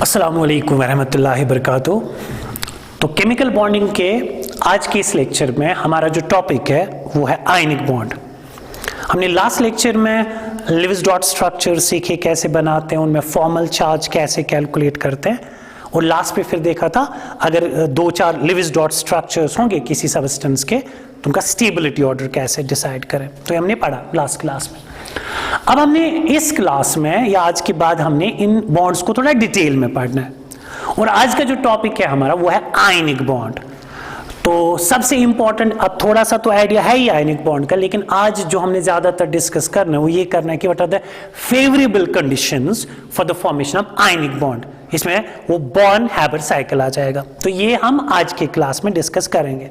अस्सलामु अलैकुम वरहमतुल्लाहि वबरकातुहू। तो केमिकल बॉन्डिंग के आज के इस लेक्चर में हमारा जो टॉपिक है वो है आयनिक बॉन्ड। हमने लास्ट लेक्चर में लिविस डॉट स्ट्रक्चर सीखे कैसे बनाते हैं, उनमें फॉर्मल चार्ज कैसे कैलकुलेट करते हैं, और लास्ट पे फिर देखा था अगर दो चार लिविस डॉट स्ट्रक्चर्स होंगे किसी सब्सटेंस के तो उनका स्टेबिलिटी ऑर्डर कैसे डिसाइड करें, तो हमने पढ़ा लास्ट क्लास में। अब हमने इस क्लास में या आज के बाद हमने इन बॉन्ड्स को थोड़ा डिटेल में पढ़ना है, और आज का जो टॉपिक है हमारा वो है आयनिक बॉन्ड। तो सबसे इंपॉर्टेंट, अब थोड़ा सा तो आइडिया है ही आयनिक बॉन्ड का, लेकिन आज जो हमने ज्यादातर डिस्कस करना है वो ये करना है कि what are the favourable conditions for the formation of ionic bond. इसमें वो बॉर्न हैबर साइकिल आ जाएगा, तो ये हम आज के क्लास में डिस्कस करेंगे।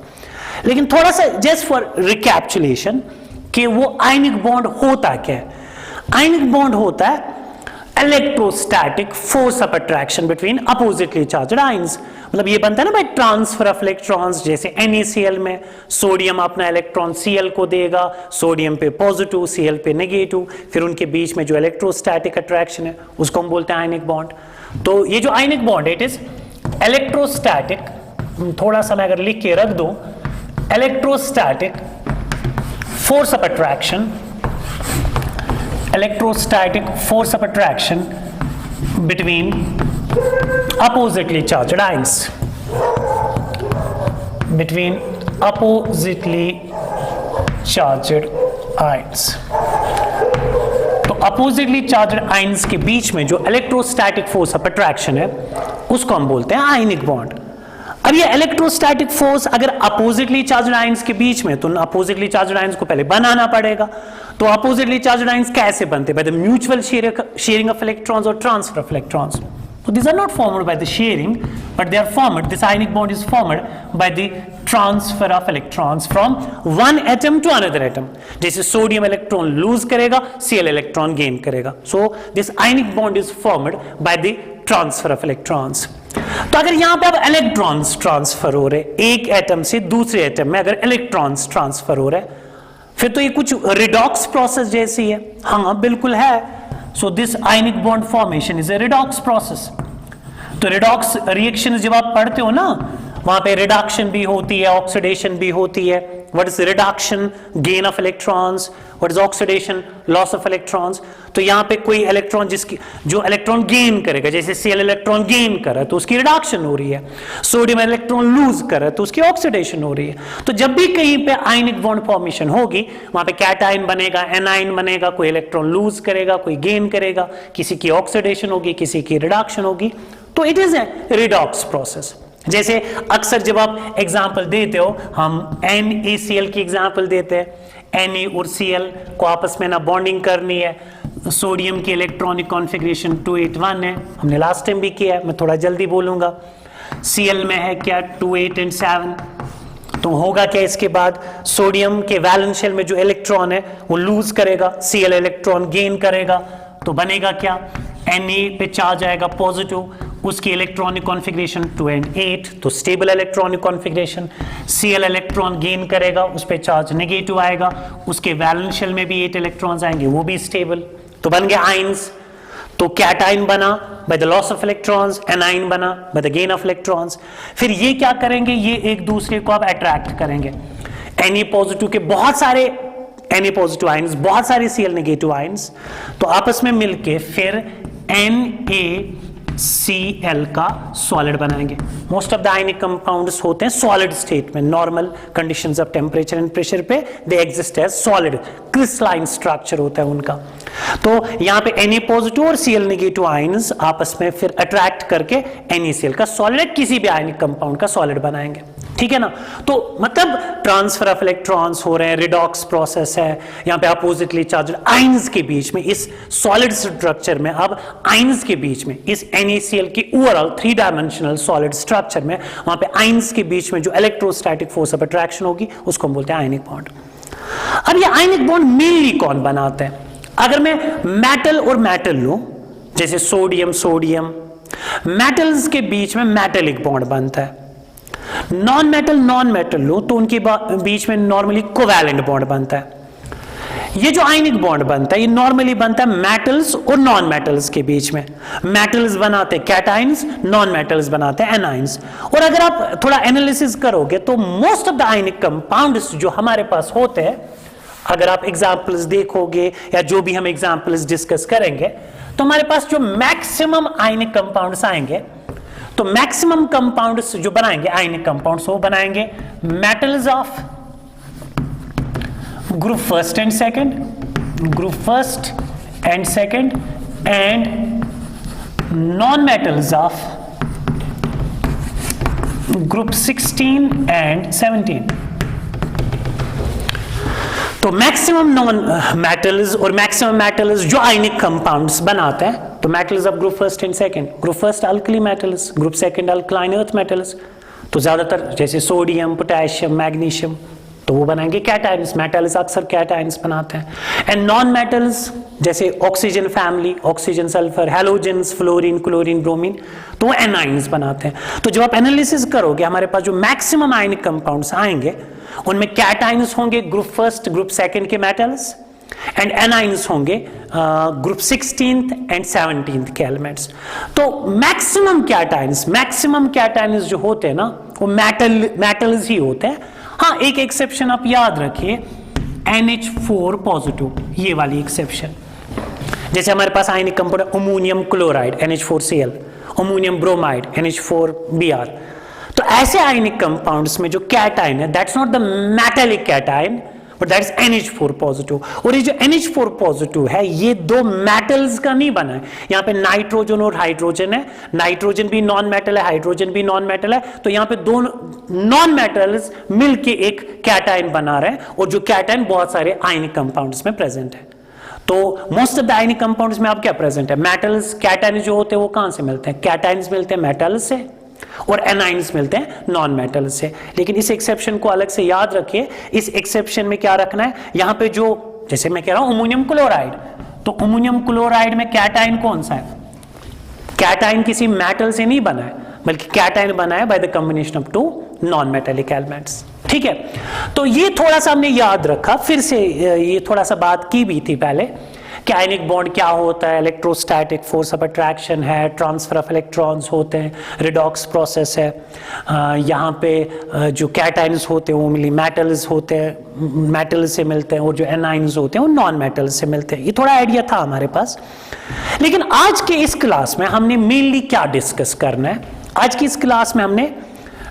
लेकिन थोड़ा सा जस्ट फॉर रिकैप्चुलेशन कि वो आयनिक बॉन्ड होता क्या है। आयनिक बॉन्ड होता है electrostatic force of attraction between oppositely charged ions. मतलब ये बनता है ना भाई ट्रांसफर ऑफ इलेक्ट्रॉन्स, जैसे NaCl में सोडियम अपना इलेक्ट्रॉन Cl को देगा, सोडियम पे पॉजिटिव Cl पे नेगेटिव, फिर उनके बीच में जो इलेक्ट्रोस्टैटिक अट्रैक्शन है उसको हम बोलते हैं आयनिक बॉन्ड। तो ये जो आयनिक बॉन्ड है इट इज इलेक्ट्रोस्टैटिक, थोड़ा सा मैं अगर लिख के रख दूं, electrostatic force of attraction, electrostatic force of attraction between oppositely charged ions, between oppositely charged ions। तो oppositely charged ions के बीच में जो electrostatic force of attraction है उसको हम बोलते हैं आयनिक बॉन्ड। अब ये इलेक्ट्रोस्टैटिक फोर्स अगर अपोजिटली चार्ज्ड आयंस के बीच में, तो अपोजिटली चार्ज्ड आयंस को पहले बनाना पड़ेगा। तो अपोजिटली चार्ज्ड आयंस कैसे बनते हैं? By the mutual sharing of electrons और transfer of electrons. So these are not formed by the sharing, but they are formed, this ionic bond is formed by the transfer of electrons from one atom to another atom। जैसे sodium electron lose करेगा, Cl electron gain करेगा। So this ionic bond is formed by the transfer of electrons। तो अगर यहां पे अब electrons transfer हो रहे, एक एटम से दूसरे एटम में अगर इलेक्ट्रॉन्स ट्रांसफर हो रहे, फिर तो ये कुछ रिडॉक्स प्रोसेस जैसी है। हाँ बिल्कुल है। So this ionic bond formation is a redox process। तो redox reaction जब आप पढ़ते हो ना, वहां पे रिडक्शन भी होती है, ऑक्सीडेशन भी होती है। What is reduction? Gain of electrons। What is oxidation? Loss of electrons। तो यहाँ पे कोई इलेक्ट्रॉन जिसकी जो इलेक्ट्रॉन गेन करेगा, जैसे Cl इलेक्ट्रॉन गेन कर रहा है तो उसकी रिडक्शन हो रही है, सोडियम इलेक्ट्रॉन लूज कर रहा है तो उसकी ऑक्सीडेशन हो रही है। तो जब भी कहीं पे आयनिक बॉन्ड फॉर्मेशन होगी वहां पे कैटायन बनेगा, एनायन बनेगा, कोई इलेक्ट्रॉन लूज करेगा, कोई गेन करेगा, किसी की ऑक्सीडेशन होगी, किसी की रिडक्शन होगी। तो it is a redox process. जैसे अक्सर जब आप एग्जाम्पल देते हो, हम NaCl की एग्जाम्पल देते हैं। Na और Cl को आपस में ना बॉन्डिंग करनी है, सोडियम की इलेक्ट्रॉनिक कॉन्फ़िगरेशन 281 है, हमने लास्ट टाइम भी किया है, मैं थोड़ा जल्दी बोलूंगा। Cl में है क्या 2, 8 और 7। तो होगा क्या इसके बाद, सोडियम के वैलेंस शेल में जो इलेक्ट्रॉन है वो लूज करेगा, Cl इलेक्ट्रॉन गेन करेगा, तो बनेगा क्या, Na पे चार्ज आएगा पॉजिटिव, उसकी इलेक्ट्रॉनिक कॉन्फ़िगरेशन 2 और 8, तो stable electronic configuration. Cl electron gain करेगा, उस पे चार्ज नेगेटिव आएगा, उसके वैलेंस शेल में भी 8 इलेक्ट्रॉन्स आएंगे, वो भी स्टेबल, तो बन गया आयंस। तो कैटायन बना by the loss of electrons, anion बना by the gain of electrons. फिर ये क्या करेंगे, ये एक दूसरे को अब अट्रैक्ट करेंगे। Na पॉजिटिव के बहुत सारे Na पॉजिटिव आयंस, बहुत सारे Cl नेगेटिव आयंस, तो आपस में मिलके फिर NaCl का सॉलिड बनाएंगे। Most of the ionic compounds होते हैं सॉलिड स्टेट में, normal conditions of temperature and pressure पे they exist as solid, crystalline structure होता है उनका। तो यहाँ पे Na पॉजिटिव और Cl नेगेटिव आयंस आपस में फिर अट्रैक्ट करके NaCl का सॉलिड, किसी भी आयनिक कंपाउंड का सॉलिड बनाएंगे, ठीक है ना। तो मतलब ट्रांसफर ऑफ इलेक्ट्रॉन्स हो रहे हैं, रिडॉक्स प्रोसेस है, यहाँ पे अपोजिटली चार्ज्ड आयंस के बीच में, इस सॉलिड स्ट्रक्चर में अब आयंस के बीच में, इस NaCl की ओवरऑल 3 डायमेंशनल सॉलिड स्ट्रक्चर में, वहां पे आयंस के बीच में जो इलेक्ट्रोस्टैटिक फोर्स ऑफ अट्रैक्शन होगी उसको हम बोलते हैं आयनिक बॉन्ड। अब ये आयनिक बॉन्ड मेनली कौन बनाते हैं? अगर मैं मेटल और मेटल लूं, जैसे सोडियम सोडियम, मेटल्स के बीच में मेटेलिक बॉन्ड बनता है। नॉन मेटल लो तो उनके बीच में नॉर्मली कोवैलेंट बॉन्ड बनता है। ये जो आयनिक बॉन्ड बनता है ये नॉर्मली बनता है मेटल्स और नॉन मेटल्स के बीच में। मेटल्स बनाते हैं कैटाइंस, नॉन मेटल्स बनाते हैं एनाइंस। और अगर आप थोड़ा एनालिसिस करोगे तो most of the ionic compounds जो हमारे पास होते हैं, अगर आप एग्जांपल्स देखोगे या जो भी हम एग्जांपल्स डिस्कस करेंगे, तो हमारे पास जो मैक्सिमम आयनिक कंपाउंड्स आएंगे, तो मैक्सिमम कंपाउंड्स जो बनाएंगे आयनिक कंपाउंड्स, वो बनाएंगे metals of group first and second, group first and second, and non metals of group 16 and 17। तो मैक्सिमम नॉन मेटल्स और मैक्सिमम मेटल्स जो आयनिक कंपाउंड्स बनाते हैं, तो metals of group first and second, group first alkali metals, group second alkaline earth metals, तो ज्यादातर जैसे sodium, potassium, magnesium, तो वो बनाएंगे कैटाइंस। मेटल्स अक्सर कैटाइंस बनाते हैं। एंड नॉन मेटल्स जैसे oxygen family, oxygen, sulphur, halogens, fluorine, chlorine, bromine, तो वो एनाइंस बनाते हैं। तो जब आप एनालिसिस करोगे, हमारे पास जो मैक्सिमम आयनिक कंपाउंड्स आएंगे उनमें कैटाइंस होंगे ग्रुप फर्स्ट, ग्रुप सेकंड के मेटल्स, एंड एनाइंस होंगे ग्रुप 16th एंड 17th के एलिमेंट्स। तो मैक्सिमम कैटाइंस जो होते हैं ना, वो मेटल्स ही होते हैं। हाँ, एक एक्सेप्शन आप याद रखिए, NH4 पॉजिटिव, ये वाली एक्सेप्शन। जैसे हमारे पास आयनिक कंपाउंड है ammonium chloride NH4Cl, ammonium bromide NH4Br। तो ऐसे आयनिक कंपाउंड्स में जो कैटाइन है, that's not the metallic cation but that's NH4 positive. और ये जो NH4 पॉजिटिव है, ये दो मेटल्स का नहीं बना है। यहाँ पे नाइट्रोजन और हाइड्रोजन है, नाइट्रोजन भी नॉन मेटल है, हाइड्रोजन भी नॉन मेटल है, तो यहाँ पे दो नॉन मेटल्स मिलके एक कैटाइन बना रहे हैं, और जो कैटाइन बहुत सारे आयनिक कंपाउंड्स में प्रेजेंट है। तो most of the ionic compounds में आप क्या प्रेजेंट है, मेटल्स। कैटाइन जो होते हैं वो कहां से मिलते हैं, कैटाइन्स मिलते हैं मेटल्स से, और एनाइंस मिलते हैं नॉन मेटल से। लेकिन इस एक्सेप्शन को अलग से याद रखिए। इस एक्सेप्शन में क्या रखना है, यहां पे जो, जैसे मैं कह रहा हूं अमोनियम क्लोराइड, तो अमोनियम क्लोराइड में कैटाइन कौन सा है, कैटाइन किसी मेटल से नहीं बना है, बल्कि कैटाइन बना है by the combination of two non metallic elements. ठीक है, तो ये थोड़ा सा हमने याद रखा। फिर से ये थोड़ा सा बात की भी थी पहले कि आयनिक बॉन्ड क्या होता है, इलेक्ट्रोस्टैटिक फोर्स ऑफ अट्रैक्शन है, ट्रांसफर ऑफ इलेक्ट्रॉन्स होते हैं, रिडॉक्स प्रोसेस है। यहाँ पे जो कैटाइन्स होते हैं वो मेटल्स होते हैं, मेटल से मिलते हैं, और जो एनाइन्स होते हैं वो नॉन मेटल से मिलते हैं। ये थोड़ा आइडिया था हमारे पास। लेकिन आज के इस क्लास में हमने मेनली क्या डिस्कस करना है, आज की इस क्लास में हमने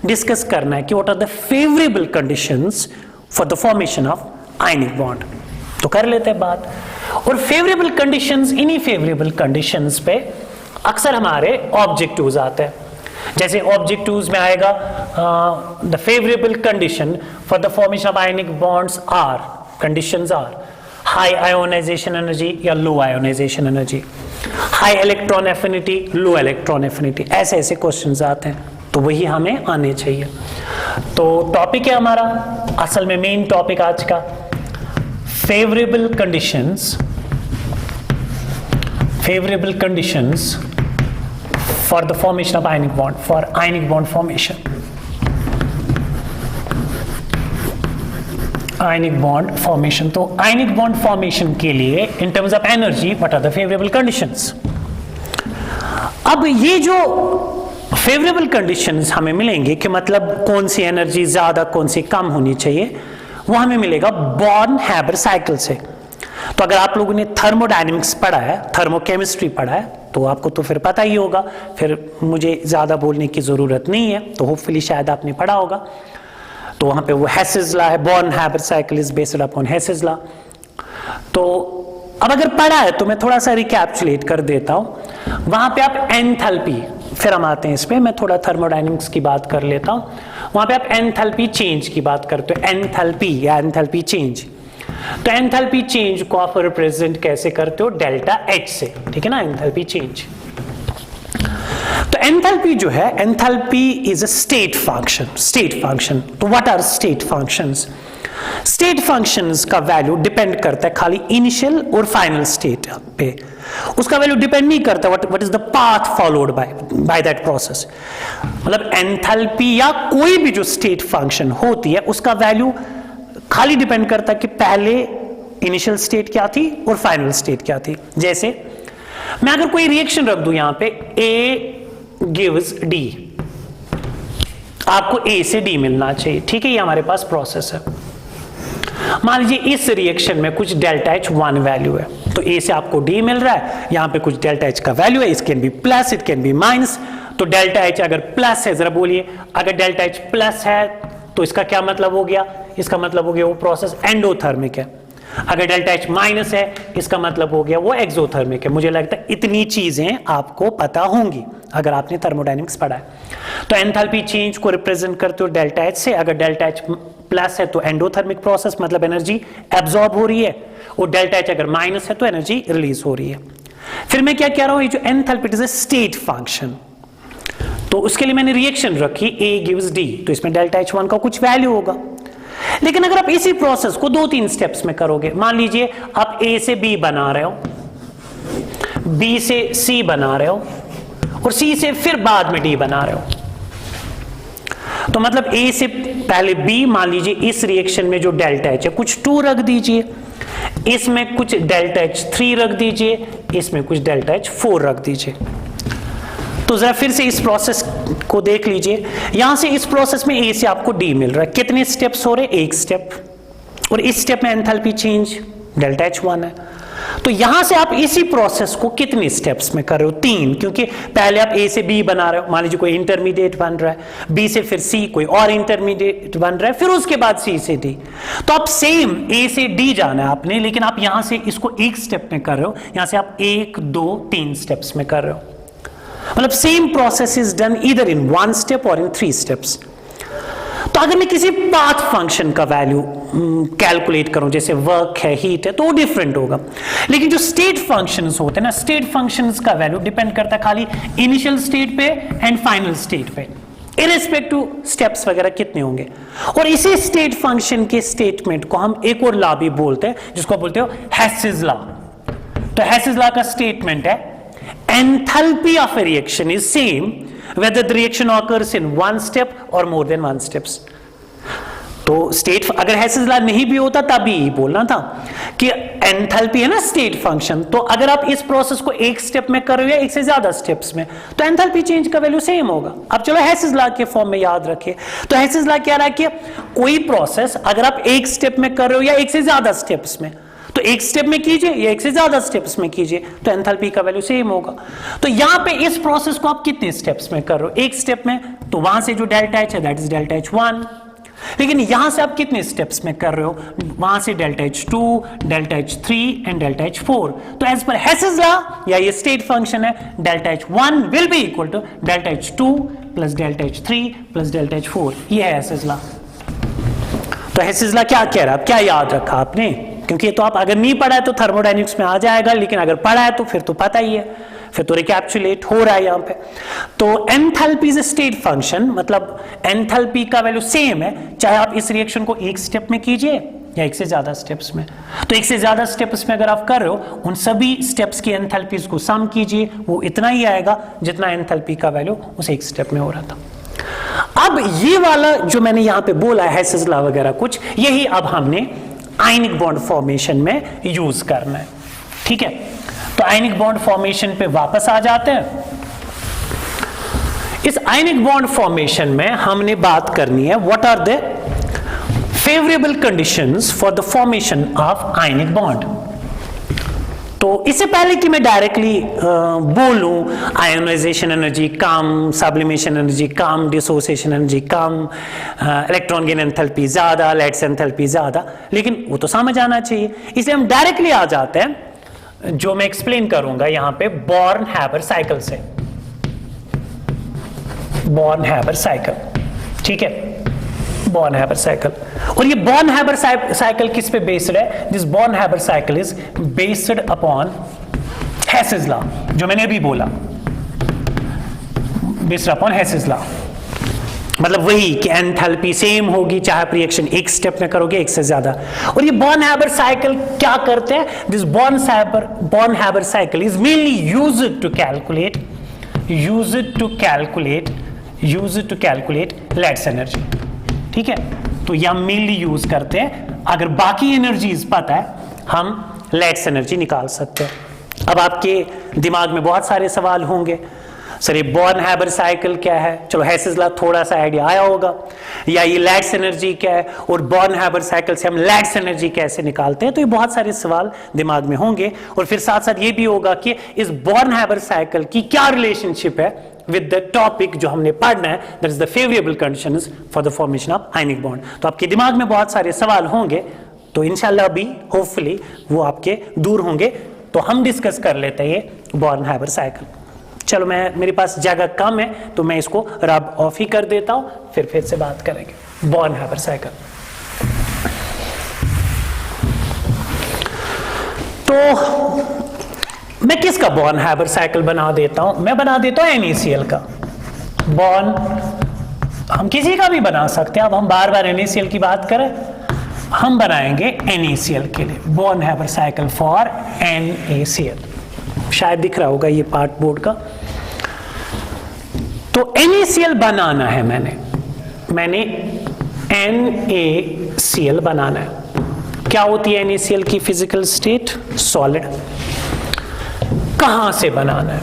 डिस्कस करना है कि what are the favourable conditions for the formation of ionic bond. तो कर लेते हैं बात। और फेवरेबल कंडीशंस, इन्हीं फेवरेबल कंडीशंस पे अक्सर हमारे ऑब्जेक्टिव्स आते हैं। जैसे ऑब्जेक्टिव्स में आएगा the favourable condition for the formation of ionic bonds are, conditions are high ionization energy या low ionisation energy, high electron affinity, low electron affinity, ऐसे ऐसे क्वेश्चंस आते हैं। तो वही हमें आने चाहिए। तो टॉपिक है हमारा, असल में मेन टॉपिक आज का, favorable conditions for the formation of ionic bond, for ionic bond formation, ionic bond formation। तो ionic bond formation के लिए in terms of energy what are the favorable conditions। अब ये जो favorable conditions हमें मिलेंगे कि मतलब कौन सी एनर्जी ज्यादा कौन सी कम होनी चाहिए, वो हमें मिलेगा बॉर्न-हैबर साइकिल से। तो अगर आप लोगों ने थर्मोडायनेमिक्स पढ़ा है, थर्मोकेमिस्ट्री पढ़ा है, तो आपको तो फिर पता ही होगा, फिर मुझे ज्यादा बोलने की जरूरत नहीं है। तो होपफुली शायद आपने पढ़ा होगा। तो वहां पे वो हेसेस लॉ है, born-Haber cycle is based upon Hess's law. तो अब अगर पढ़ा है तो मैं थोड़ा सा रिकैप्चुलेट कर देता हूं। वहां पे आप एंथैल्पी, फिर हम आते हैं इस पे, मैं थोड़ा थर्मोडायनेमिक्स की बात कर लेता हूं। वहां पे आप एंथैल्पी चेंज की बात करते हो, एंथैल्पी या एंथैल्पी चेंज। तो एंथैल्पी चेंज को आप रिप्रेजेंट कैसे करते हो, डेल्टा H से, ठीक है ना, एंथैल्पी चेंज। तो एंथैल्पी जो है, enthalpy is a state function. तो what are state functions? State functions का वैल्यू डिपेंड करता है खाली इनिशियल और फाइनल स्टेट पे। उसका वैल्यू डिपेंड नहीं करता what is the path followed by that process. मतलब एंथैल्पी या कोई भी जो स्टेट फंक्शन होती है उसका वैल्यू खाली डिपेंड करता है कि पहले इनिशियल स्टेट क्या थी और फाइनल स्टेट क्या थी। जैसे मैं अगर कोई रिएक्शन रख दूं यहां पे A गिव्स D, आपको A से D मिलना चाहिए, ठीक है, ये हमारे पास प्रोसेस है। मान लीजिए इस रिएक्शन में कुछ डेल्टा H 1 वैल्यू है, तो A से आपको D मिल रहा है, यहां पे कुछ डेल्टा H का वैल्यू है, it can be plus, it can be minus. तो डेल्टा H अगर प्लस है, जरा बोलिए, अगर डेल्टा H प्लस है तो इसका क्या मतलब हो गया, इसका मतलब हो गया वो प्रोसेस एंडोथर्मिक है। अगर डेल्टा H माइनस है, इसका मतलब हो गया वो एक्सोथर्मिक है। मुझे लगता है इतनी चीजें आपको पता होंगी अगर आपने थर्मोडायनेमिक्स पढ़ा है। तो एंथैल्पी चेंज को रिप्रेजेंट करते हो डेल्टा H से, अगर डेल्टा H प्लस है तो एंडोथर्मिक प्रोसेस, मतलब एनर्जी एब्जॉर्ब हो रही है, और डेल्टा H अगर माइनस है तो एनर्जी रिलीज हो रही है। फिर मैं क्या कह रहा हूं, ये जो enthalpy is a state function, तो उसके लिए मैंने रिएक्शन रखी A गिव्स D, तो इसमें डेल्टा H1 का कुछ वैल्यू होगा। लेकिन अगर आप इसी प्रोसेस को 2-3 स्टेप्स में करोगे, मान लीजिए आप A से B बना रहे हो, B से C बना रहे हो, और C से फिर बाद में D बना रहे हो, तो मतलब A से पहले B, मान लीजिए इस रिएक्शन में जो डेल्टा H है कुछ 2 रख दीजिए, इसमें कुछ डेल्टा H3 रख दीजिए, इसमें कुछ डेल्टा H4 रख दीजिए। तो जरा फिर से इस प्रोसेस को देख लीजिए, यहां से इस प्रोसेस में A से आपको D मिल रहा है, कितने स्टेप्स हो रहे हैं, 1 स्टेप, और इस स्टेप में एंथैल्पी चेंज डेल्टा H1 है। तो यहां से आप इसी प्रोसेस को कितने स्टेप्स में कर रहे हो, 3, क्योंकि पहले आप A से B बना रहे हो, मान लीजिए कोई इंटरमीडिएट बन रहा है, B से फिर C कोई और इंटरमीडिएट बन रहा है, फिर उसके बाद C से D। तो आप सेम A से D जाना है आपने, लेकिन आप यहां से इसको 1 स्टेप में कर रहे हो, यहां से आप 1, 2, 3 स्टेप्स में कर रहे हो, मतलब same process is done either in 1 step और इन 3 स्टेप्स। तो अगर मैं किसी पाथ फंक्शन का वैल्यू कैलकुलेट करूं, जैसे वर्क है, हीट है, तो वो डिफरेंट होगा। लेकिन जो स्टेट फंक्शंस होते हैं ना, स्टेट फंक्शंस का वैल्यू डिपेंड करता है खाली इनिशियल स्टेट पे एंड फाइनल स्टेट पे, इररिस्पेक्टिव स्टेप्स वगैरह कितने होंगे। और इसी स्टेट फंक्शन के स्टेटमेंट को हम एक और लॉ भी बोलते हैं, जिसको बोलते हो हेसिस लॉ। तो हेसिस लॉ का स्टेटमेंट है, enthalpy of a reaction is same whether the reaction occurs in 1 step or more than 1 steps। तो स्टेट, अगर हेसिस लॉ नहीं भी होता तभी बोलना था कि एंथैल्पी है ना स्टेट फंक्शन, तो अगर आप इस प्रोसेस को 1 स्टेप में कर रहे हो या 1 से ज्यादा स्टेप्स में, तो एंथैल्पी चेंज का वैल्यू सेम होगा। अब चलो हेसिस लॉ के फॉर्म में याद रखिए। तो हेसिस लॉ क्या रहा है कि कोई प्रोसेस अगर आप 1 स्टेप में कर रहे हो या 1 से ज्यादा स्टेप्स में, तो 1 स्टेप में कीजिए या 1 से ज्यादा स्टेप्स में कीजिए, तो एंथैल्पी का वैल्यू सेम होगा। तो यहां पे इस प्रोसेस को आप कितने स्टेप्स में कर रहे हो, 1 स्टेप में, तो वहां से जो डेल्टा H है दैट इज डेल्टा H1। लेकिन यहां से आप कितने स्टेप्स में कर रहे हो, वहां से delta H2, delta H3 and delta H4। तो एज पर हेसिस लॉ, या ये स्टेट फंक्शन है, delta H1 will be equal to delta H2 plus delta H3 plus delta H4। ये है हेसिस लॉ। तो हेसिस लॉ क्या कह रहा है, क्या याद रखा आपने, क्योंकि तो आप अगर नहीं पढ़ा है तो थर्मोडायनेमिक्स में आ जाएगा, लेकिन अगर पढ़ा है तो फिर तो पता ही है, फिर तो रिकैप्चुलेट हो रहा है यहां पे। तो enthalpy is a state function, मतलब एंथैल्पी का वैल्यू सेम है, चाहे आप इस रिएक्शन को 1 स्टेप में कीजिए या 1 से ज्यादा स्टेप्स में। तो 1 से ज्यादा स्टेप्स में अगर आप कर रहे हो, उन सभी स्टेप्स की एंथैल्पीज को सम कीजिए, वो इतना ही आएगा जितना एंथैल्पी का वैल्यू उस 1 स्टेप में हो रहा था। अब ये वाला जो मैंने यहां पे बोला है हेसिस लॉ वगैरह कुछ, यही अब हमने आयनिक बॉन्ड फॉर्मेशन में यूज करना है, ठीक है। तो आयनिक बॉन्ड फॉर्मेशन पे वापस आ जाते हैं। इस आयनिक बॉन्ड फॉर्मेशन में हमने बात करनी है what are the favourable conditions for the formation of ionic bond. तो इससे पहले कि मैं डायरेक्टली बोलूं आयोनाइजेशन एनर्जी कम, सब्लिमेशन एनर्जी कम, डिसोसिएशन एनर्जी कम, इलेक्ट्रॉन गेन एंथैल्पी ज्यादा, लैटिस एंथैल्पी ज्यादा, लेकिन वो तो समझ आना चाहिए, इसलिए हम डायरेक्टली आ जाते हैं जो मैं एक्सप्लेन करूंगा यहां पे बॉर्न-हैबर साइकिल से। बॉर्न-हैबर साइकिल, ठीक है, बॉर्न-हैबर साइकिल। और ये बॉर्न-हैबर साइकिल किस पे बेस्ड है, this Born Haber cycle is based upon Hess's law, जो मैंने अभी बोला, बेस्ड अपॉन हेसिस लॉ। मतलब वही कि एंथैल्पी सेम होगी चाहे आप रिएक्शन 1 स्टेप में करोगे 1 से ज्यादा। और ये बॉर्न-हैबर साइकिल क्या करते हैं, this Born Haber cycle is mainly used to calculate lattice energy, ठीक है। तो यह मेनली यूज करते हैं, अगर बाकी एनर्जीज पता है, हम लेट्स एनर्जी निकाल सकते हैं। अब आपके दिमाग में बहुत सारे सवाल होंगे, सर ये बॉर्न-हैबर साइकिल क्या है? चलो हेसेस लॉ थोड़ा सा आइडिया आया होगा, या ये लैट्स एनर्जी क्या है और बॉर्न-हैबर साइकिल से हम लैट्स एनर्जी कैसे निकालते हैं? तो ये बहुत सारे सवाल दिमाग में होंगे। और फिर साथ साथ ये भी होगा कि इस बॉर्न-हैबर साइकिल की क्या रिलेशनशिप है विद द टॉपिक जो हमने पढ़ना है, that is the favourable conditions for the formation of ionic bond. तो आपके दिमाग में बहुत सारे सवाल होंगे, तो इंशाल्लाह अभी होपफुली वो आपके दूर होंगे। तो हम डिस्कस कर लेते हैं ये बॉर्न-हैबर साइकिल। चलो मेरे पास जगह कम है तो मैं इसको रब ऑफ ही कर देता हूं, फिर से बात करेंगे बॉर्न-हैबर साइकिल। तो मैं किसका बॉर्न-हैबर साइकिल बना देता हूं? मैं बना देता हूं NaCl का। हम किसी का भी बना सकते हैं। अब हम बार बार NaCl की बात करें, हम बनाएंगे NaCl के लिए बॉर्न-हैबर साइकिल फॉर NaCl। शायद दिख रहा होगा ये पार्ट बोर्ड का। तो NaCl बनाना है, मैंने NaCl बनाना है। क्या होती है NaCl की फिजिकल स्टेट? सॉलिड। कहां से बनाना है?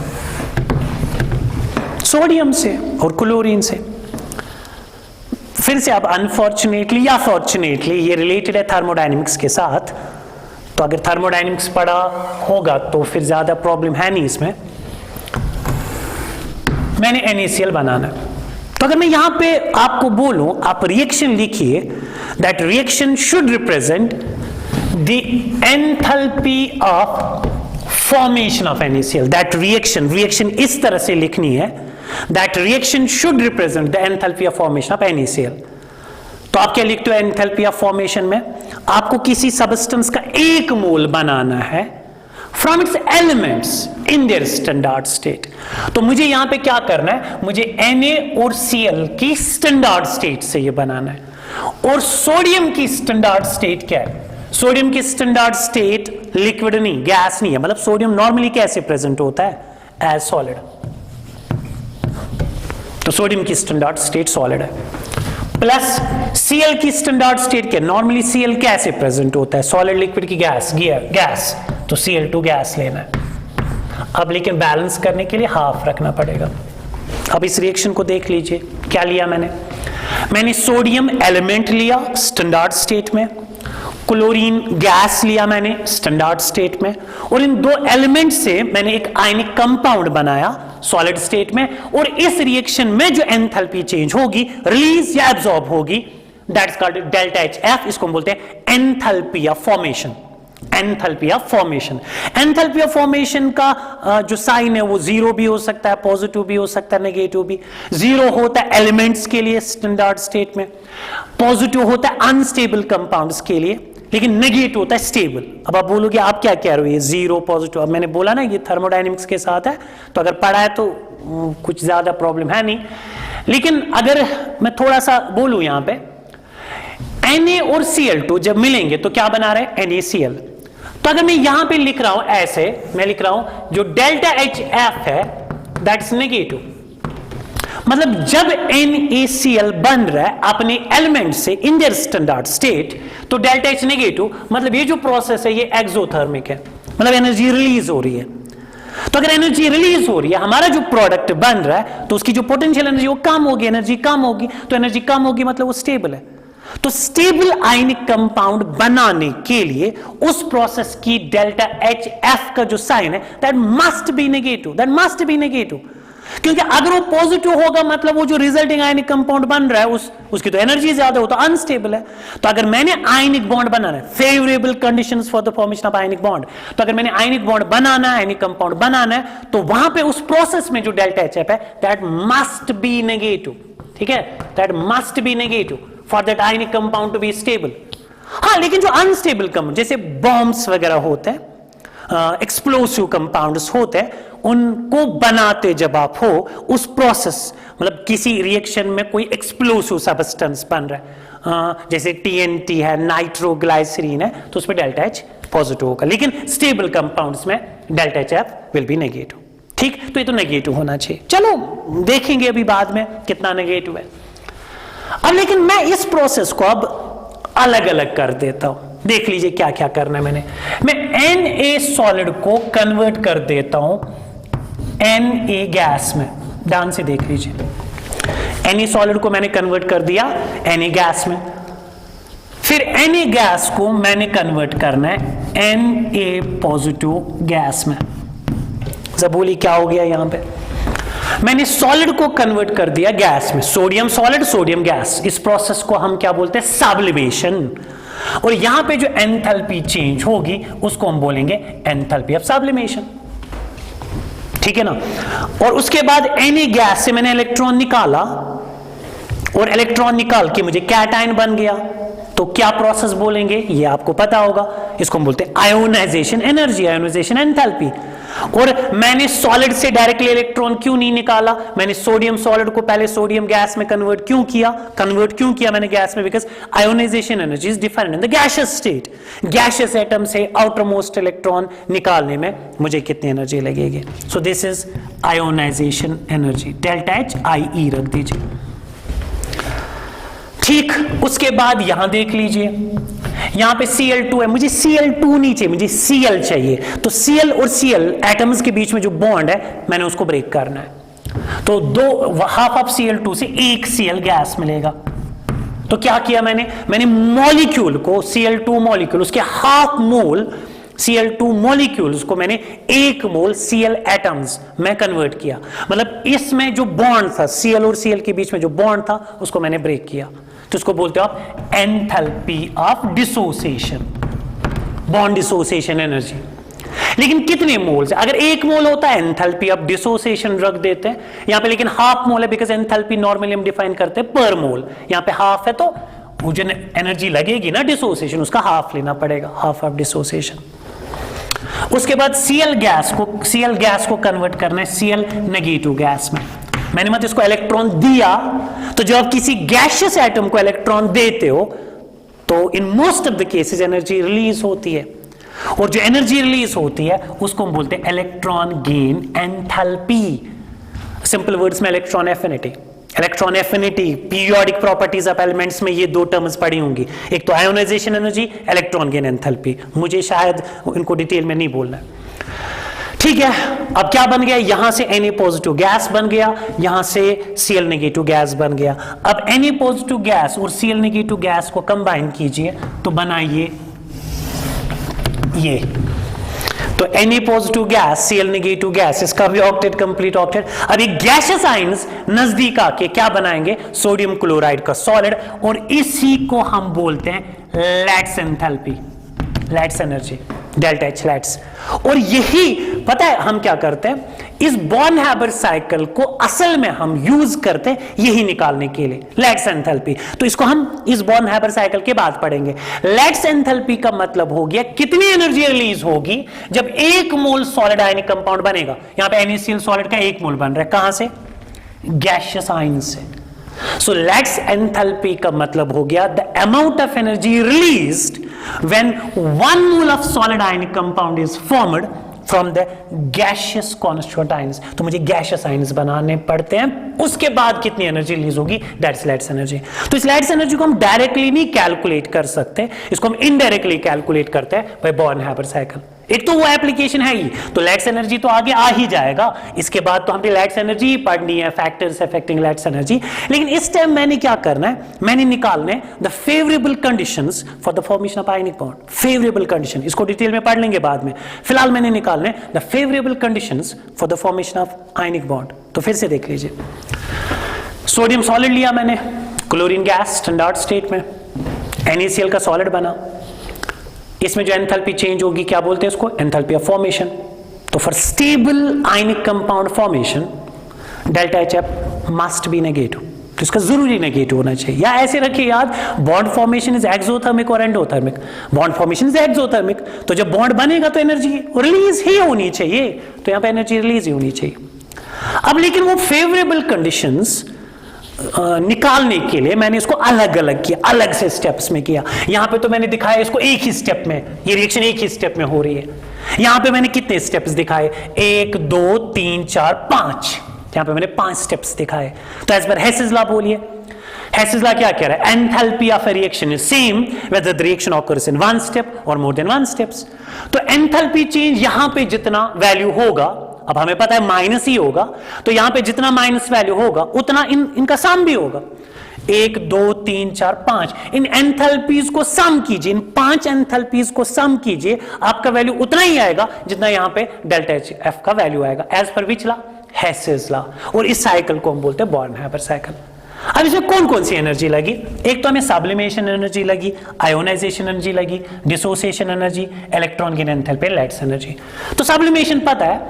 सोडियम से और क्लोरीन से। फिर से अब अनफॉर्चुनेटली या फॉर्चुनेटली ये रिलेटेड है थर्मोडायनेमिक्स के साथ, तो अगर थर्मोडायनेमिक्स पढ़ा होगा तो फिर ज्यादा प्रॉब्लम है नहीं इसमें। मैंने NaCl बनाना है, तो अगर मैं यहां पे आपको बोलूं, आप रिएक्शन लिखिए, that reaction should represent the enthalpy of formation of NaCl। That reaction इस तरह से लिखनी है, that reaction should represent the enthalpy of formation of NaCl। तो आप क्या लिखते हो एंथैल्पी ऑफ फॉर्मेशन में? आपको किसी सबस्टेंस का एक मोल बनाना है from its elements in their standard state. तो मुझे यहां पे क्या करना है? मुझे Na और Cl की स्टैंडर्ड स्टेट से ये बनाना है। और सोडियम की स्टैंडर्ड स्टेट क्या है? सोडियम की स्टैंडर्ड स्टेट लिक्विड नहीं, गैस नहीं है। मतलब सोडियम नॉर्मली कैसे प्रेजेंट होता है? As solid. तो सोडियम की स्टैंडर्ड स्टेट सॉलिड है। प्लस Cl की स्टैंडर्ड स्टेट क्या? नॉर्मली Cl कैसे प्रेजेंट होता है? सॉलिड, लिक्विड की गैस। तो Cl2 गैस लेना है। अब लेकिन बैलेंस करने के लिए हाफ रखना पड़ेगा। अब इस रिएक्शन को देख लीजिए, क्या लिया मैंने सोडियम एलिमेंट लिया स्टैंडर्ड स्टेट में, क्लोरीन गैस लिया मैंने स्टैंडर्ड स्टेट में, और इन दो एलिमेंट से मैंने एक आयनिक कंपाउंड बनाया सॉलिड स्टेट में। और इस रिएक्शन में जो एंथैल्पी चेंज होगी, रिलीज या एब्जॉर्ब होगी, दैट्स कॉल्ड डेल्टा HF। इसको हम बोलते हैं enthalpy of formation. Enthalpy of formation. Enthalpy of formation का जो साइन है वो जीरो भी हो सकता है, पॉजिटिव भी हो सकता है, नेगेटिव भी। जीरो होता है एलिमेंट्स के लिए स्टैंडर्ड स्टेट में, पॉजिटिव होता है अनस्टेबल कंपाउंड्स के लिए, लेकिन नेगेटिव होता है स्टेबल। अब आप बोलोगे आप क्या कह रहे हो, ये जीरो पॉजिटिव? अब मैंने बोला ना ये थर्मोडायनेमिक्स के साथ है, तो अगर पढ़ा है तो कुछ ज्यादा प्रॉब्लम है नहीं। लेकिन अगर मैं थोड़ा सा बोलूं यहां पे, Na और Cl2 जब मिलेंगे तो क्या बना रहे हैं? NaCl। तो अगर मैं यहां पे लिख रहा हूं ऐसे, मैं लिख रहा हूं जो डेल्टा HF है दैट्स नेगेटिव। मतलब जब NaCl बन रहा है अपने एलिमेंट से इन देयर स्टैंडर्ड स्टेट, तो डेल्टा H नेगेटिव। मतलब ये जो प्रोसेस है ये एक्सोथर्मिक है, मतलब एनर्जी रिलीज हो रही है। तो अगर एनर्जी रिलीज हो रही है, हमारा जो प्रोडक्ट बन रहा है, तो उसकी जो पोटेंशियल एनर्जी वो कम होगी, एनर्जी कम होगी। तो एनर्जी कम होगी मतलब वो स्टेबल है। तो स्टेबल आयनिक कंपाउंड बनाने के लिए उस प्रोसेस की डेल्टा HF का जो साइन है that must be negative, that must be negative. क्योंकि अगर वो पॉजिटिव होगा मतलब वो जो रिजल्टिंग आयनिक कंपाउंड बन रहा है उसकी तो एनर्जी ज्यादा हो, तो अनस्टेबल है। तो अगर मैंने आयनिक बॉन्ड बनाना है, favourable conditions for the formation of ionic bond, तो अगर मैंने आयनिक बॉन्ड बनाना है, आयनिक कंपाउंड बनाना है, तो वहां पे उस प्रोसेस में जो डेल्टा HF है दैट मस्ट बी नेगेटिव। ठीक है, that must be negative for that ionic compound to be stable. हाँ, लेकिन जो अनस्टेबल कंपाउंड जैसे बॉम्ब्स वगैरह होते हैं, एक्सप्लोसिव कंपाउंड्स होते हैं, उनको बनाते जब आप हो उस प्रोसेस, मतलब किसी रिएक्शन में कोई एक्सप्लोसिव सब्सटेंस बन रहा है, जैसे TNT है, नाइट्रोग्लाइसरीन है, तो उसमें डेल्टा H पॉजिटिव होगा। लेकिन स्टेबल कंपाउंड्स में delta HF will be negative. ठीक, तो ये तो नेगेटिव होना चाहिए। चलो देखेंगे अभी बाद में कितना नेगेटिव है। अब लेकिन मैं इस प्रोसेस को अब अलग अलग कर देता हूं। देख लीजिए क्या क्या करना है मैं Na सॉलिड को कन्वर्ट कर देता हूं Na गैस में। ध्यान से देख लीजिए, Na सॉलिड को मैंने कन्वर्ट कर दिया Na गैस में, फिर Na गैस को मैंने कन्वर्ट करना है Na पॉजिटिव गैस में। जब बोली क्या हो गया, यहां पे मैंने सॉलिड को कन्वर्ट कर दिया गैस में, सोडियम सॉलिड सोडियम गैस। इस प्रोसेस को हम क्या बोलते हैं, सब्लिमेशन। और यहां पे जो एंथैल्पी चेंज होगी उसको हम बोलेंगे एंथैल्पी ऑफ सब्लिमेशन, ठीक है ना। और उसके बाद Na गैस से मैंने इलेक्ट्रॉन निकाला और इलेक्ट्रॉन निकाल के मुझे कैटायन बन गया, तो क्या प्रोसेस बोलेंगे ये आपको पता होगा, इसको हम बोलते हैं आयोनाइजेशन एनर्जी, आयोनाइजेशन एंथैल्पी। और मैंने सॉलिड से डायरेक्टली इलेक्ट्रॉन क्यों नहीं निकाला, मैंने सोडियम सॉलिड को पहले सोडियम गैस में कन्वर्ट क्यों किया मैंने गैस में, because ionization energy is different in the gaseous state. Gaseous atom से आउटर मोस्ट इलेक्ट्रॉन निकालने में मुझे कितनी एनर्जी लगेगी, so this is ionization energy, delta H I E रख दीजिए, ठीक। उसके बाद यहां देख लीजिए, यहां पे Cl2 है, मुझे Cl2 नहीं चाहिए, मुझे Cl चाहिए। तो Cl और Cl एटम्स के बीच में जो बॉन्ड है मैंने उसको ब्रेक करना है, तो दो हाफ ऑफ Cl2 से एक Cl गैस मिलेगा। तो क्या किया मैंने मॉलिक्यूल को Cl2 मॉलिक्यूल उसके हाफ मोल Cl2 मॉलिक्यूल्स को मैंने 1 मोल Cl एटम्स में कन्वर्ट किया। मतलब इसमें जो बॉन्ड था Cl और Cl के बीच में जो बॉन्ड था उसको मैंने ब्रेक किया, तो उसको बोलते हो आप enthalpy of dissociation, bond dissociation energy. लेकिन कितने मोल्स, अगर 1 मोल होता है एंथैल्पी ऑफ डिसोसिएशन रख देते हैं यहां पे, लेकिन हाफ मोल है बिकॉज एंथैल्पी नॉर्मली हम डिफाइन करते हैं पर मोल, यहां पे हाफ है तो वो जो एनर्जी लगेगी ना डिसोसिएशन उसका हाफ लेना पड़ेगा, हाफ ऑफ डिसोसिएशन। उसके बाद Cl गैस को कन्वर्ट करना है Cl नेगेटिव गैस में। मैंने मतलब इसको इलेक्ट्रॉन दिया, तो जब आप किसी गैसियस एटम को इलेक्ट्रॉन देते हो तो in most of the cases energy release होती है, और जो एनर्जी रिलीज होती है उसको हम बोलते हैं electron gain enthalpy. Simple words में electron affinity, periodic properties of elements में ये 2 टर्म्स पढ़ी होंगी, एक तो ionization energy, electron gain enthalpy. मुझे शायद इनको डिटेल में नहीं बोलना है, ठीक है। अब क्या बन गया, यहां से Na पॉजिटिव गैस बन गया, यहां से Cl नेगेटिव गैस बन गया। अब Na पॉजिटिव गैस और Cl नेगेटिव गैस को कंबाइन कीजिए तो बनाइए ये, तो Na positive gas Cl negative gas, इसका भी ऑक्टेट कंप्लीट ऑक्टेट। अब ये गैसियस आयंस नजदीक आके क्या बनाएंगे, सोडियम क्लोराइड का सॉलिड, और इसी को हम बोलते हैं lattice enthalpy, lattice energy, delta H lattice. और यही पता है हम क्या करते हैं, इस बॉर्न-हैबर साइकिल को असल में हम यूज करते हैं यही निकालने के लिए, लैट्स एंथैल्पी। तो इसको हम इस बॉर्न-हैबर साइकिल के बाद पढ़ेंगे। लैट्स एंथैल्पी का मतलब हो गया कितनी एनर्जी रिलीज होगी जब 1 मोल सॉलिड आयनिक कंपाउंड बनेगा। यहां पे NaCl सॉलिड का 1 मोल बन रहा है, कहां से, गैसियस आयन से। सो लैट्स एंथैल्पी का मतलब हो गया the amount of energy released when 1 mole of solid ionic compound is formed from the gaseous constituent ions. तो मुझे गैसियस आयंस बनाने पड़ते हैं, उसके बाद कितनी एनर्जी रिलीज होगी, दैट्स लैट्स एनर्जी। तो इस लैट्स एनर्जी को हम डायरेक्टली नहीं कैलकुलेट कर सकते, इसको हम इनडायरेक्टली कैलकुलेट करते हैं बाय बॉर्न-हैबर साइकिल। एक तो वो एप्लीकेशन है ही, तो लैट्स एनर्जी तो आगे आ ही जाएगा, इसके बाद तो हमने लैट्स एनर्जी पढ़नी है, फैक्टर्स अफेक्टिंग लैट्स एनर्जी। लेकिन इस टाइम मैंने क्या करना है, मैंने निकालने the favourable conditions for the formation of ionic bond. Favourable condition, इसको डिटेल में पढ़ लेंगे बाद में, फिलहाल मैंने निकालने the favourable conditions for the formation of ionic bond. तो फिर से देख लीजिए, सोडियम सॉलिड लिया मैंने, क्लोरीन गैस स्टैंडर्ड स्टेट में, NaCl का सॉलिड बना, इसमें जो एंथैल्पी चेंज होगी क्या बोलते हैं इसको, एंथैल्पी ऑफ फॉर्मेशन। तो for stable ionic compound formation delta HF must be negative, तो इसका जरूरी नेगेटिव होना चाहिए। या ऐसे रखिए याद, बॉन्ड फॉर्मेशन इज एक्सोथर्मिक और endothermic. Bond formation is exothermic, तो जब बॉन्ड बनेगा तो एनर्जी रिलीज ही होनी चाहिए, तो यहां पे एनर्जी रिलीज ही होनी चाहिए। अब लेकिन वो फेवरेबल कंडीशंस निकालने के लिए मैंने इसको अलग अलग किया, अलग से स्टेप्स में किया। यहां पे तो मैंने दिखाया इसको एक ही स्टेप में, ये रिएक्शन एक ही स्टेप में हो रही है। यहां पे मैंने कितने स्टेप्स दिखाए, 1 2 3 4 5, यहां पे मैंने 5 स्टेप्स दिखाए। तो एज पर हेसेस लॉ बोलिए, Hess's law क्या कह रहा है? Enthalpy of a reaction is same whether the reaction occurs in one step or more than one steps. तो एंथैल्पी चेंज यहां पे जितना वैल्यू होगा, अब हमें पता है माइनस ही होगा, तो यहां पे जितना माइनस वैल्यू होगा उतना इनका सम भी होगा। 1 2 3 4 5 इन एंथैल्पीज को सम कीजिए, इन 5 एंथैल्पीज को सम कीजिए, आपका वैल्यू उतना ही आएगा जितना यहां पे डेल्टा एच एफ का वैल्यू आएगा, as per which law? Hess's law. और इस साइकिल को हम बोलते हैं बॉर्न-हाइपर साइकिल। अब इसमें कौन कौन सी एनर्जी लगी? एक तो हमें सब्लिमेशन एनर्जी लगी, आयोनाइजेशन एनर्जी लगी, dissociation energy, electron gain enthalpy, lights energy. तो सब्लिमेशन पता है,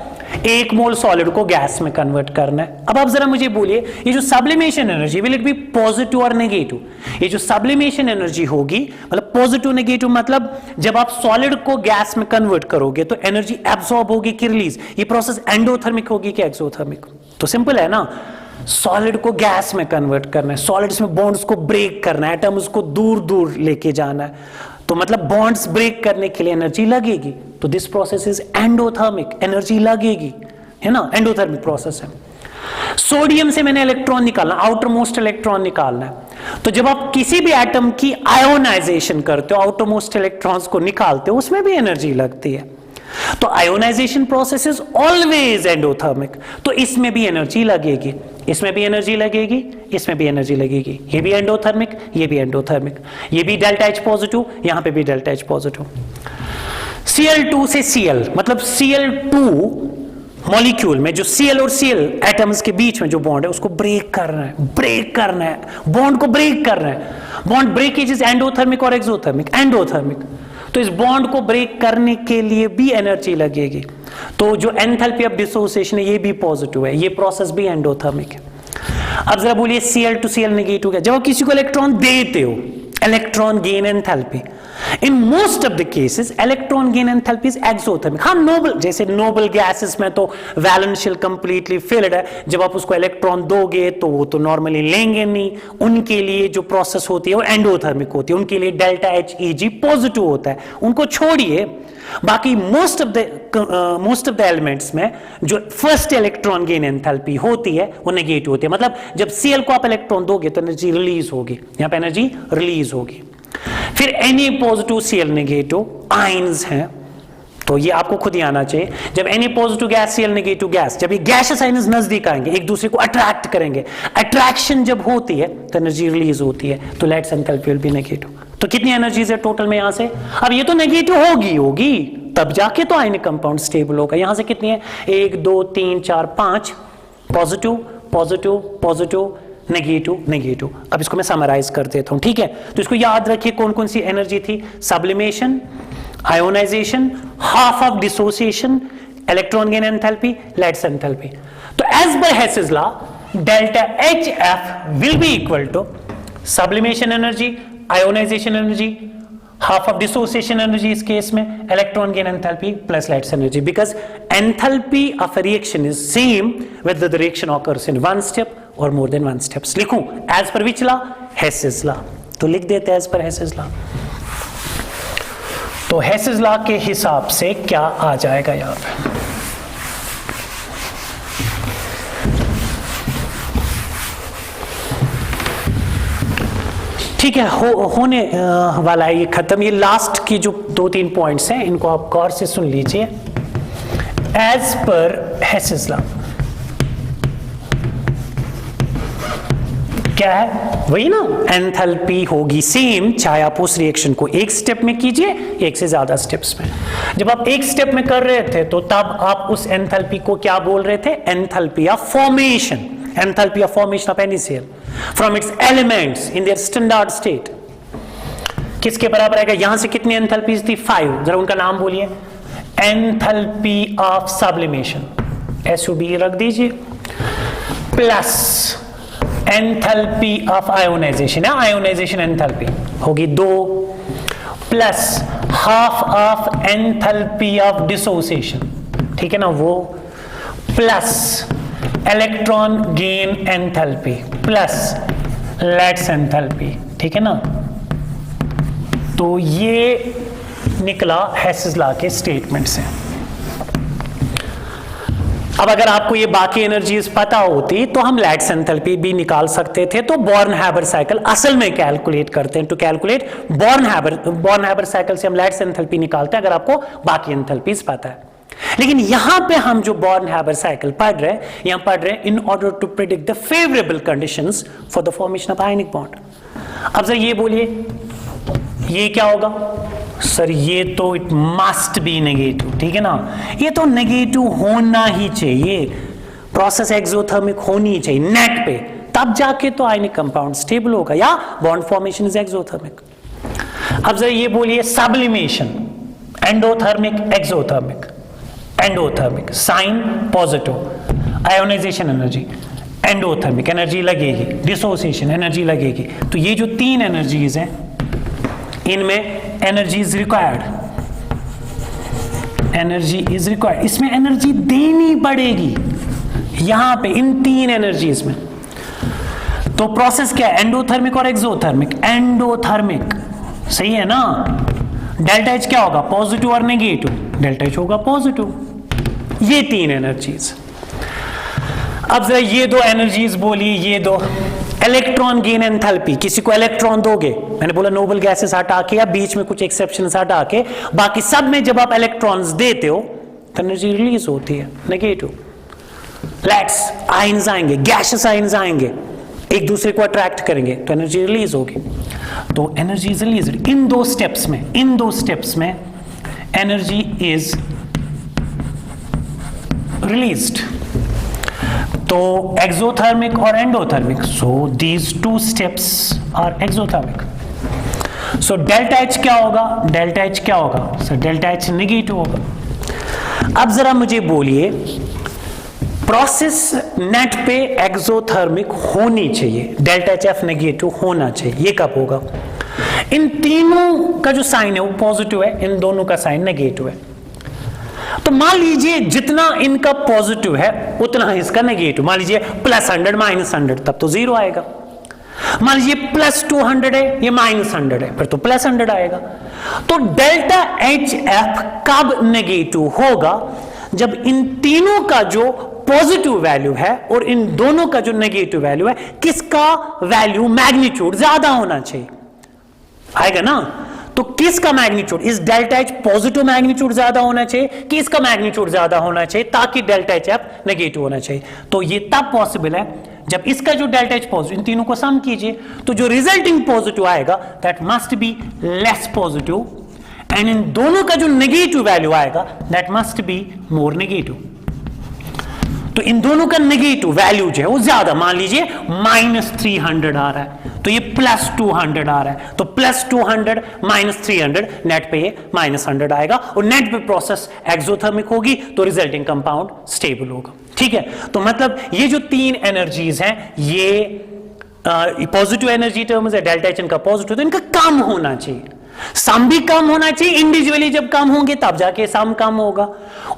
1 मोल सॉलिड को गैस में कन्वर्ट करना है। अब आप जरा मुझे बोलिए, ये जो sublimation energy will it be positive और नेगेटिव? ये जो सब्लिमेशन एनर्जी होगी, मतलब पॉजिटिव नेगेटिव, मतलब जब आप सॉलिड को गैस में कन्वर्ट करोगे तो एनर्जी एब्सॉर्ब होगी कि रिलीज? ये प्रोसेस एंडोथर्मिक होगी कि एक्सोथर्मिक? तो सिंपल है ना, सॉलिड को गैस में कन्वर्ट करना है, सॉलिड्स में बॉन्ड्स को ब्रेक करना है, एटम्स को दूर दूर लेके जाना है, तो मतलब बॉन्ड्स ब्रेक करने के लिए एनर्जी लगेगी। तो this process is endothermic, energy लगेगी, है ना, एंडोथर्मिक प्रोसेस है। सोडियम से मैंने इलेक्ट्रॉन निकालना, आउटर मोस्ट इलेक्ट्रॉन निकालना है, तो जब आप किसी भी एटम की आयोनाइजेशन करते हो, आउटर मोस्ट इलेक्ट्रॉन्स को निकालते हो, उसमें भी एनर्जी लगती है। तो ionisation process is always endothermic, तो इसमें भी एनर्जी लगेगी, इसमें भी एनर्जी लगेगी, इसमें भी एनर्जी लगेगी। ये भी एंडोथर्मिक, ये भी एंडोथर्मिक, ये भी डेल्टा एच पॉजिटिव, यहां पे भी डेल्टा एच पॉजिटिव। Cl2 से Cl, मतलब Cl2 मॉलिक्यूल में जो Cl और Cl एटम्स के बीच में जो बॉन्ड है उसको ब्रेक करना है, ब्रेक करना है, बॉन्ड को ब्रेक करना है। बॉन्ड ब्रेकेज इज एंडोथर्मिक और एक्सोथर्मिक? एंडोथर्मिक। तो इस बॉन्ड को ब्रेक करने के लिए भी एनर्जी लगेगी। तो जो एंथैल्पी ऑफ डिसोसिएशन है ये भी पॉजिटिव है, ये प्रोसेस भी एंडोथर्मिक है। अब जरा बोलिए Cl to Cl नेगेटिव क्या? जब आप किसी को इलेक्ट्रॉन देते हो, electron gain enthalpy, in most of the cases electron gain enthalpy is exothermic. हाँ, नोबल, जैसे नोबल गैसेस में तो वैलेंस शेल कंप्लीटली फिल्ड है, जब आप उसको इलेक्ट्रॉन दोगे तो वो तो नॉर्मली लेंगे नहीं, उनके लिए जो प्रोसेस होती है वो एंडोथर्मिक होती है, उनके लिए डेल्टा एच ई जी पॉजिटिव होता है, उनको छोड़िए। बाकी मोस्ट ऑफ द एलिमेंट्स में जो फर्स्ट इलेक्ट्रॉन गेन एंथैल्पी होती है वो नेगेटिव होती है, मतलब जब Cl को आप इलेक्ट्रॉन दोगे तो एनर्जी रिलीज होगी, यहां पे एनर्जी रिलीज होगी। फिर Na positive Cl negative ions हैं, तो ये आपको खुद ही आना चाहिए। जब Na positive gas Cl negative gas, जब ये गैसेस आयंस नजदीक आएंगे, एक दूसरे को अट्रैक्ट करेंगे, अट्रैक्शन जब होती है तो एनर्जी रिलीज होती है, तो lights enthalpy will be negative. तो कितनी एनर्जीज है टोटल में यहां से? अब ये तो नेगेटिव होगी तब जाके तो आयनिक कंपाउंड स्टेबल होगा। यहां से कितनी है? 1 2 3 4 5 positive positive positive negative negative. अब इसको मैं समराइज कर देता हूं, ठीक है? तो इसको याद रखिए कौन कौन सी एनर्जी थी? Sublimation, ionization, half of dissociation, electron gain enthalpy, lattice enthalpy. तो as per Hess's law delta H F will be equal to sublimation energy, ionization energy, half of dissociation energy इस केस में, electron gain enthalpy plus lights energy, because enthalpy of a reaction is same whether the reaction occurs in one step or more than one steps. लिखूं as per which law? Hess's law। तो लिख देते हैं as per Hess's law। तो Hess's law के हिसाब से क्या आ जाएगा यहां पे? ठीक है, होने वाला है ये खत्म। ये लास्ट की जो 2-3 पॉइंट्स हैं इनको आप गौर से सुन लीजिए। एज पर हेसेस लॉ क्या है? वही ना, एंथैल्पी होगी सेम चाहे आप उस रिएक्शन को एक स्टेप में कीजिए, एक से ज्यादा स्टेप्स में। जब आप एक स्टेप में कर रहे थे तो तब आप उस एंथैल्पी को क्या बोल रहे थे? Enthalpy of formation, enthalpy of formation of NaCl from its elements in their standard state किसके बराबर आएगा? यहां से कितनी एंथैल्पीज थी? 5। जरा उनका नाम बोलिए। एंथैल्पी ऑफ सब्लिमेशन, SUB रख दीजिए, plus enthalpy of ionisation, ionisation enthalpy होगी 2, plus half of enthalpy of dissociation, ठीक है ना वो, plus electron gain enthalpy plus lattice enthalpy, ठीक है ना? तो ये निकला हेसेस लॉ के स्टेटमेंट से। अब अगर आपको ये बाकी एनर्जीज पता होती तो हम लैटिस एंथैल्पी भी निकाल सकते थे। तो बॉर्न-हैबर साइकिल असल में कैलकुलेट करते हैं। टू कैलकुलेट बॉर्न-हैबर साइकिल से हम लैटिस एंथैल्पी निकालते हैं अगर आपको बाकी एंथैल्पीज पता है। लेकिन यहां पे हम जो बॉर्न-हैबर साइकिल पढ़ रहे हैं, यहां पढ़ रहे हैं in order to predict the favourable conditions for the formation of ionic bond. अब सर ये बोलिए ये क्या होगा? सर ये तो इट मस्ट बी नेगेटिव, ठीक है ना, ये तो नेगेटिव होना ही चाहिए, प्रोसेस एक्सोथर्मिक होनी चाहिए नेट पे, तब जाके तो आयनिक कंपाउंड स्टेबल होगा या बॉन्ड फॉर्मेशन इज एक्सोथर्मिक। अब जरा ये बोलिए sublimation, endothermic, exothermic, endothermic sign positive, ionisation energy endothermic energy लगेगी, डिसोसिएशन एनर्जी लगेगी। तो ये जो तीन एनर्जीज हैं इनमें energy is required, energy is required, इसमें एनर्जी देनी पड़ेगी यहां पे इन तीन एनर्जीज में। तो प्रोसेस क्या है? एंडोथर्मिक और एक्सोथर्मिक। एंडोथर्मिक सही है ना, डेल्टा एच क्या होगा? पॉजिटिव और नेगेटिव, डेल्टा एच होगा पॉजिटिव। ये तीन एनर्जीज। अब जरा ये दो एनर्जीज बोलिए, ये दो इलेक्ट्रॉन गेन एंथैल्पी, किसी को इलेक्ट्रॉन दोगे, मैंने बोला नोबल गैसेस हटा के या बीच में कुछ एक्सेप्शन हटा के, बाकी सब में जब आप इलेक्ट्रॉन्स देते हो तो एनर्जी रिलीज होती है नेगेटिव। लेट्स आयंस आएंगे, गैसेस आयंस आएंगे, एक दूसरे को अट्रैक्ट करेंगे तो एनर्जी रिलीज होगी। तो एनर्जी इज रिलीज इन दो स्टेप्स में एनर्जी इज रिलीज्ड। तो एक्सोथर्मिक और endothermic, so these two steps are exothermic. So delta H क्या होगा? डेल्टा एच क्या होगा? सो डेल्टा एच नेगेटिव होगा। अब जरा मुझे बोलिए प्रोसेस नेट पे एक्सोथर्मिक होनी चाहिए, डेल्टा एच एफ नेगेटिव होना चाहिए, ये कब होगा? इन तीनों का जो साइन है वो पॉजिटिव है, इन दोनों का साइन नेगेटिव है। तो मान लीजिए जितना इनका पॉजिटिव है उतना इसका नेगेटिव, मान लीजिए +100 -100 तब तो 0 आएगा। मान लीजिए +200 है, ये -100 है, फिर तो +100 आएगा। तो डेल्टा एच एफ कब नेगेटिव होगा? जब इन तीनों का जो पॉजिटिव वैल्यू है और इन दोनों का जो नेगेटिव वैल्यू है, किसका वैल्यू मैग्नीट्यूड ज्यादा होना चाहिए, आएगा ना। तो किसका मैग्नीट्यूड, इस डेल्टा एच पॉजिटिव मैग्नीट्यूड ज्यादा होना चाहिए कि इसका मैग्नीट्यूड ज्यादा होना चाहिए, ताकि डेल्टा एच एफ नेगेटिव होना चाहिए। तो ये तब पॉसिबल है जब इसका जो डेल्टा एच पॉजिटिव, इन तीनों को सम कीजिए तो जो रिजल्टिंग पॉजिटिव आएगा that must be less positive, and in दोनों का जो नेगेटिव वैल्यू आएगा that must be more negative. तो इन दोनों का नेगेटिव वैल्यू जो है वो ज्यादा, मान लीजिए -300 आ रहा है तो ये +200 आ रहा है, तो +200 -300 नेट पे ये -100 आएगा, और नेट पे प्रोसेस एक्सोथर्मिक होगी तो रिजल्टिंग कंपाउंड स्टेबल होगा। ठीक है, तो मतलब ये जो तीन एनर्जीज हैं ये पॉजिटिव एनर्जी टर्म्स है, डेल्टा एच इनका पॉजिटिव, तो इनका कम होना चाहिए, सम भी कम होना चाहिए, इंडिविजुअली जब कम होंगे तब जाके सम कम होगा,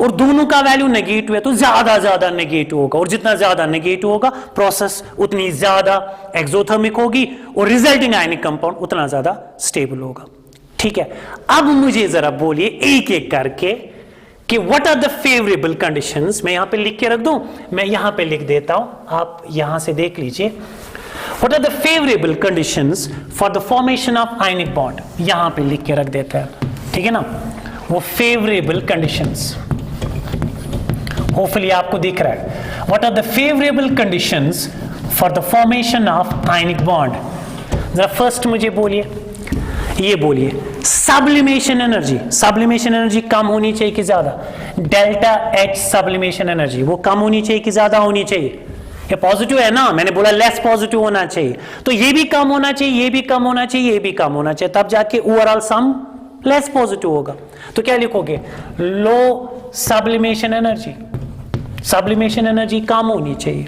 और दोनों का वैल्यू नेगेटिव है तो ज्यादा नेगेटिव होगा, और जितना ज्यादा नेगेटिव होगा प्रोसेस उतनी ज्यादा एक्सोथर्मिक होगी और रिजल्टिंग आयनिक कंपाउंड उतना ज्यादा स्टेबल होगा। ठीक है, अब मुझे जरा बोलिए एक एक करके कि what are the favourable conditions. मैं यहां पे लिख के रख दूं, मैं यहां पे लिख देता हूं, आप यहां से देख लीजिए। What are the favorable conditions for the formation of ionic bond? यहां पे लिख के रख देते हैं, ठीक है ना, वो favorable conditions, hopefully आपको दिख रहा है। What are the favorable conditions for the formation of ionic bond? जरा फर्स्ट मुझे बोलिए, ये बोलिए सब्लिमेशन एनर्जी, सब्लिमेशन एनर्जी कम होनी चाहिए कि ज्यादा? डेल्टा एच सब्लिमेशन एनर्जी वो कम होनी चाहिए कि ज्यादा होनी चाहिए? ये पॉजिटिव है ना, मैंने बोला लेस पॉजिटिव होना चाहिए, तो ये भी कम होना चाहिए, ये भी कम होना चाहिए, ये भी कम होना चाहिए, तब जाके ओवरऑल सम लेस पॉजिटिव होगा। तो क्या लिखोगे? लो सब्लिमेशन एनर्जी, सब्लिमेशन एनर्जी कम होनी चाहिए।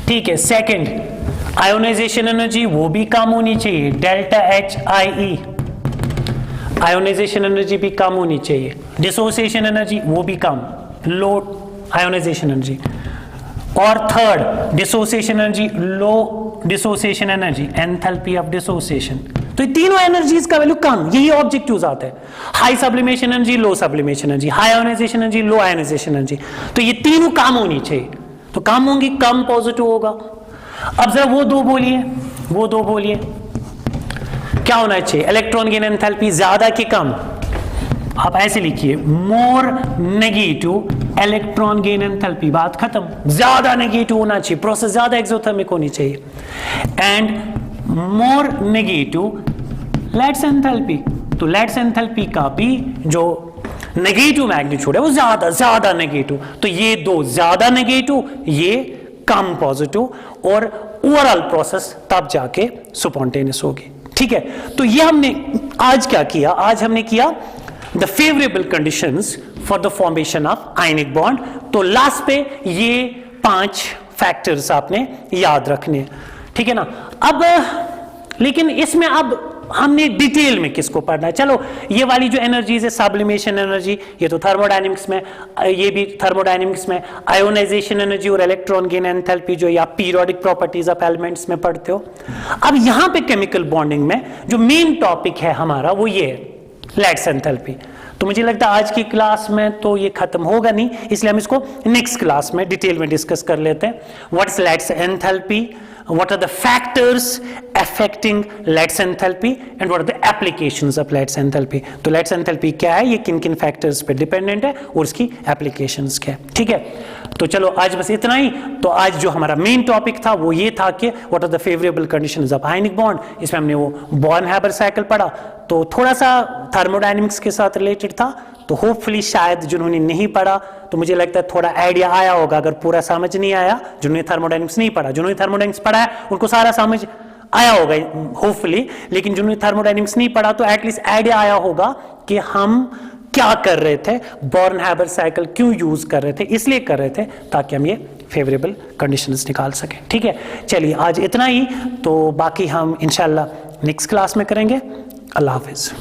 ठीक है, सेकंड आयोनाइजेशन एनर्जी वो भी कम होनी चाहिए, delta H I E, ionisation energy भी कम होनी चाहिए। डिसोसिएशन एनर्जी वो भी कम, लो आयोनाइजेशन एनर्जी। और third dissociation energy, low dissociation energy, enthalpy of dissociation तो ये तीनों एनर्जीज का वैल्यू कम, यही ऑब्जेक्टिव्स आते हैं, high sublimation energy, low sublimation energy, high ionization energy, low ionisation energy. तो ये तीनों कम होनी चाहिए, तो कम होंगी, कम पॉजिटिव होगा। अब जरा वो दो बोलिए क्या होना चाहिए, इलेक्ट्रॉन गेन एंथैल्पी ज्यादा कि कम? आप ऐसे लिखिए, more negative electron gain enthalpy, बात खत्म। ज्यादा नेगेटिव होना चाहिए, प्रोसेस ज्यादा एक्सोथर्मिक होनी चाहिए, and more negative let's enthalpy. तो लेट्स एंथैल्पी का भी जो नेगेटिव मैग्नीट्यूड है वो ज्यादा नेगेटिव, तो ये दो ज्यादा नेगेटिव, ये कम पॉजिटिव, और ओवरऑल प्रोसेस तब जाके स्पॉन्टेनियस होगी। ठीक है, तो ये हमने आज क्या किया, आज हमने किया the favourable conditions for the formation of ionic bond. तो लास्ट पे ये 5 फैक्टर्स आपने याद रखने, ठीक है ना। अब लेकिन इसमें अब हमने डिटेल में किसको पढ़ना है? चलो ये वाली जो एनर्जीज है, सब्लिमेशन एनर्जी, ये तो थर्मोडायनेमिक्स में, ये भी थर्मोडायनेमिक्स में, आयोनाइजेशन एनर्जी और इलेक्ट्रॉन गेन एंथैल्पी जो या पीरियोडिक प्रॉपर्टीज ऑफ एलिमेंट्स में पढ़ते हो। अब यहां पे केमिकल बॉन्डिंग में जो मेन टॉपिक है हमारा वो ये है, लैट्स एंथैल्पी। तो मुझे लगता है आज की क्लास में तो ये खत्म होगा नहीं, इसलिए हम इसको नेक्स्ट क्लास में डिटेल में डिस्कस कर लेते हैं। What is lattice enthalpy, what are the factors affecting Letts enthalpy and what are the applications of Letts enthalpy। तो Letts enthalpy क्या है, ये किन किन फैक्टर्स पे डिपेंडेंट है और उसकी एप्लीकेशंस क्या है। ठीक है, तो चलो आज बस इतना ही। तो आज जो हमारा मेन टॉपिक था वो ये था कि what are the favourable conditions of ionic bond. इसमें हमने वो बॉर्न-हैबर साइकिल पढ़ा, तो थोड़ा सा थर्मोडायनेमिक्स के साथ रिलेटेड था, तो होपफुली शायद जिन्होंने नहीं पढ़ा तो मुझे लगता है थोड़ा आइडिया आया होगा। अगर पूरा समझ नहीं आया, जिन्होंने थर्मोडायनेमिक्स नहीं पढ़ा, जिन्होंने थर्मोडायनेमिक्स पढ़ा है उनको सारा समझ आया होगा होपफुली, लेकिन जिन्होंने थर्मोडायनेमिक्स नहीं पढ़ा तो एटलीस्ट आइडिया आया होगा कि हम क्या कर रहे थे, बॉर्न-हैबर साइकिल क्यों यूज कर रहे थे, इसलिए कर रहे थे ताकि हम ये फेवरेबल कंडीशंस निकाल सकें। ठीक है, चलिए आज इतना ही, तो बाकी हम इंशाल्लाह नेक्स्ट क्लास में करेंगे। अल्लाह हाफिज।